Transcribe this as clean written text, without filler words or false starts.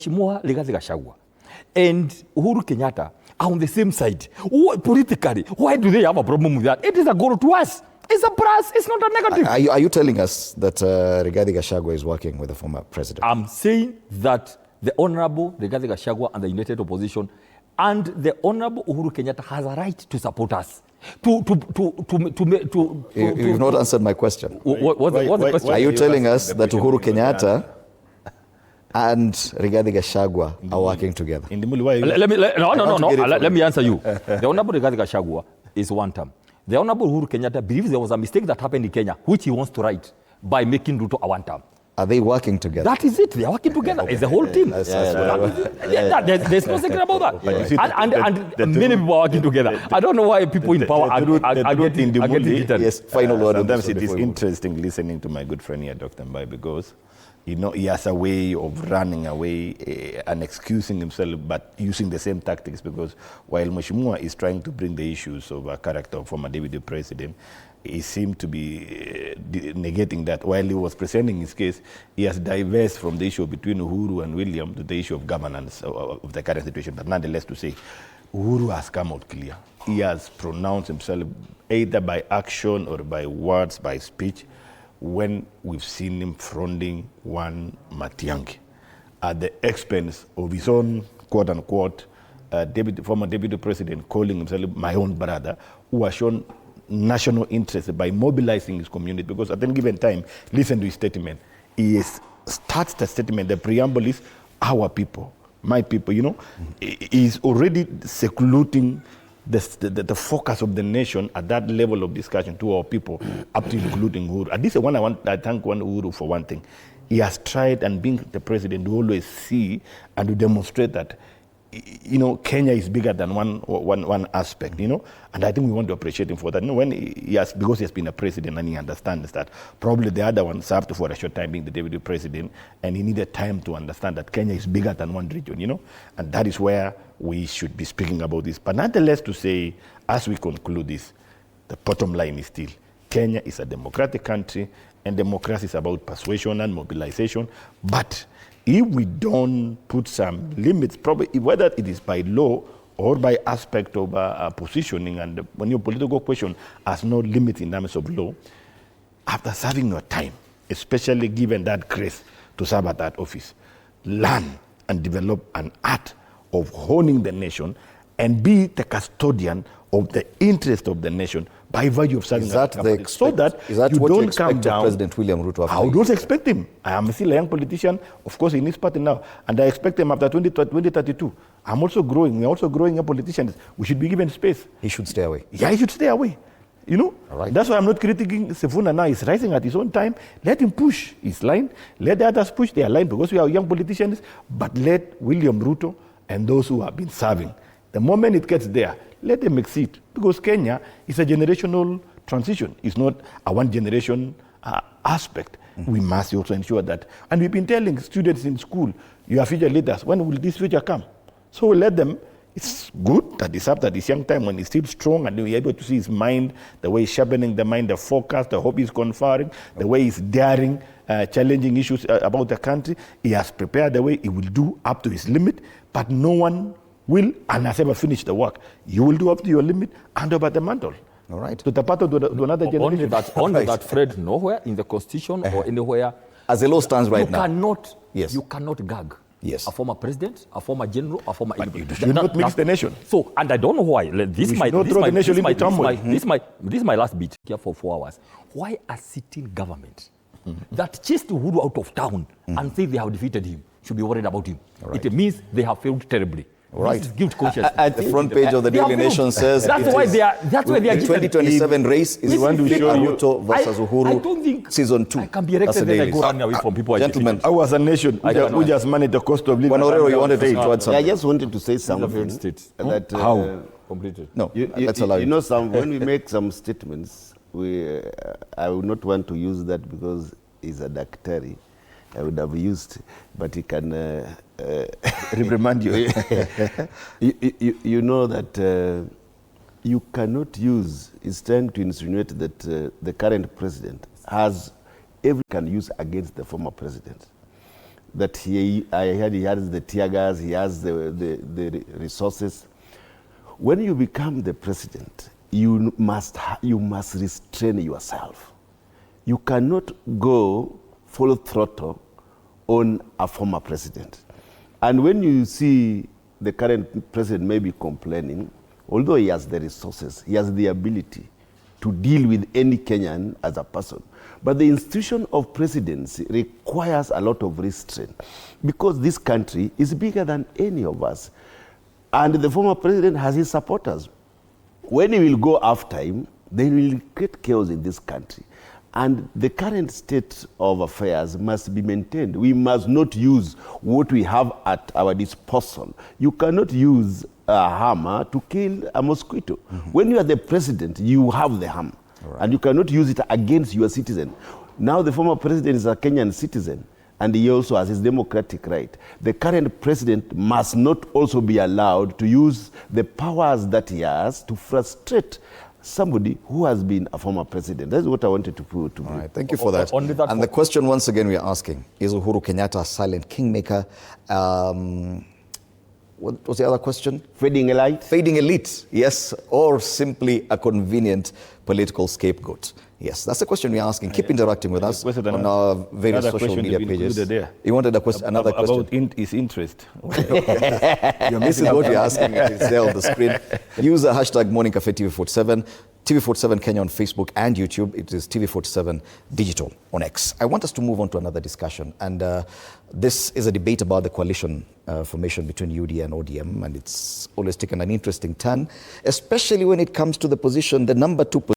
Mheshimiwa Rigathi Gachagua and Uhuru Kenyatta are on the same side. Politically, why do they have a problem with that? It is a goal to us. It's a plus. It's not a negative. Are you telling us that Rigathi Gachagua is working with the former president? I'm saying that the Honorable Rigathi Gachagua and the United Opposition and the Honorable Uhuru Kenyatta has a right to support us. You've not answered my question. What's the question? Are you telling us that Uhuru Kenyatta and Rigathi Gachagua are working together? Let me answer you. The Honorable Rigathi Gachagua is Wantam. The Honorable Uhuru Kenyatta believes there was a mistake that happened in Kenya, which he wants to right by making Ruto a Wantam. Are they working together? That is it. They are working together. It's the whole team. There's no secret about that. And many people are working together. I don't know why people in power are getting heated. Yes, final word. Sometimes it is interesting listening to my good friend here, Dr. Mbai, because he has a way of running away and excusing himself, but using the same tactics, because while Mheshimiwa is trying to bring the issues of a character of former deputy president, he seemed to be negating that. While he was presenting his case, he has diverged from the issue between Uhuru and William to the issue of governance of the current situation. But nonetheless, to say, Uhuru has come out clear. He has pronounced himself either by action or by words, by speech, when we've seen him fronting one Matiang'i at the expense of his own, quote-unquote, former deputy president, calling himself my own brother, who has shown national interest by mobilizing his community. Because at any given time, listen to his statement. He starts the statement, the preamble is, our people, my people, He's already secluding the focus of the nation at that level of discussion to our people, up to including Uhuru. And this is one I thank Uhuru for one thing. He has tried, and being the president, to always see and to demonstrate that Kenya is bigger than one aspect, and I think we want to appreciate him for that. Because he has been a president and he understands that probably the other one served for a short time being the deputy president, and he needed time to understand that Kenya is bigger than one region, and that is where we should be speaking about this. But nonetheless, to say, as we conclude this, the bottom line is still, Kenya is a democratic country, and democracy is about persuasion and mobilization. But if we don't put some limits, probably whether it is by law or by aspect of positioning, and when your political question has no limit in terms of law, after serving your time, especially given that grace to serve at that office, learn and develop an art of honing the nation and be the custodian of the interest of the nation by virtue of serving so that you don't come down. President William Ruto? I don't expect him. I am still a young politician, of course, in his party now, and I expect him after 2032. I'm also growing. We're also growing young politicians. We should be given space. He should stay away. Yeah, he should stay away. All right. That's why I'm not critiquing Sifuna now. He's rising at his own time. Let him push his line. Let the others push their line, because we are young politicians. But let William Ruto and those who have been serving, the moment it gets there, let them exceed. Because Kenya is a generational transition. It's not a one generation aspect. We must also ensure that. And we've been telling students in school, you are future leaders. When will this future come? So we let them. It's good that it's up at this young time when he's still strong, and we're able to see his mind, the way he's sharpening the mind, the focus, the hope he's conferring, the way he's daring, challenging issues about the country. He has prepared the way he will do up to his limit, but no one will and has ever finished the work. You will do up to your limit and over the mantle. All right. To the part of another generation. Only that, Fred, nowhere in the Constitution or anywhere. As the law stands right now. You cannot gag. Yes. A former president, a former general, a former... But you should not mix the nation. So, and I don't know why. This is my last bit here for 4 hours. Why a sitting government that chased Uhuru out of town and say they have defeated him should be worried about him? Right. It means they have failed terribly. Right. This is guilt conscious. At the front page of the Daily Nation says that's why they are. That's why they are. The 2027 race is Ruto versus Uhuru. I don't think season 2. I can be elected and I go running away from people. Gentlemen, I was a nation who just managed the cost of living. Wantam, you wanted to add something. I just wanted to say something. That, How? Completed. No, let's allow you. When we make some statements, I would not want to use that because he's a daktari. I would have used, but he can reprimand you. You know that you cannot use, he's trying to insinuate that the current president has every can use against the former president. that I heard he has the tear gas, he has the resources. When you become the president, you must restrain yourself. You cannot go full throttle on a former president. And when you see the current president maybe complaining, although he has the resources, he has the ability to deal with any Kenyan as a person. But the institution of presidency requires a lot of restraint because this country is bigger than any of us. And the former president has his supporters. When he will go after him, they will create chaos in this country. And the current state of affairs must be maintained. We must not use what we have at our disposal. You cannot use a hammer to kill a mosquito. When you are the president, you have the hammer. Right. And you cannot use it against your citizen. Now the former president is a Kenyan citizen, and he also has his democratic right. The current president must not also be allowed to use the powers that he has to frustrate somebody who has been a former president. That's what I wanted to put. All right, thank you for that. And the question once again we are asking, is Uhuru Kenyatta a silent kingmaker? What was the other question? Fading elite? Fading elite, yes, or simply a convenient political scapegoat. Yes, that's the question we're asking. Keep interacting with us on our various social media pages. You wanted another question? About his interest. You're missing what we're asking. It's there on the screen. Use the hashtag Morning Cafe TV47, TV47 Kenya on Facebook and YouTube. It is TV47 Digital on X. I want us to move on to another discussion. And this is a debate about the coalition formation between UDA and ODM. And it's always taken an interesting turn, especially when it comes to the position, the number 2 position.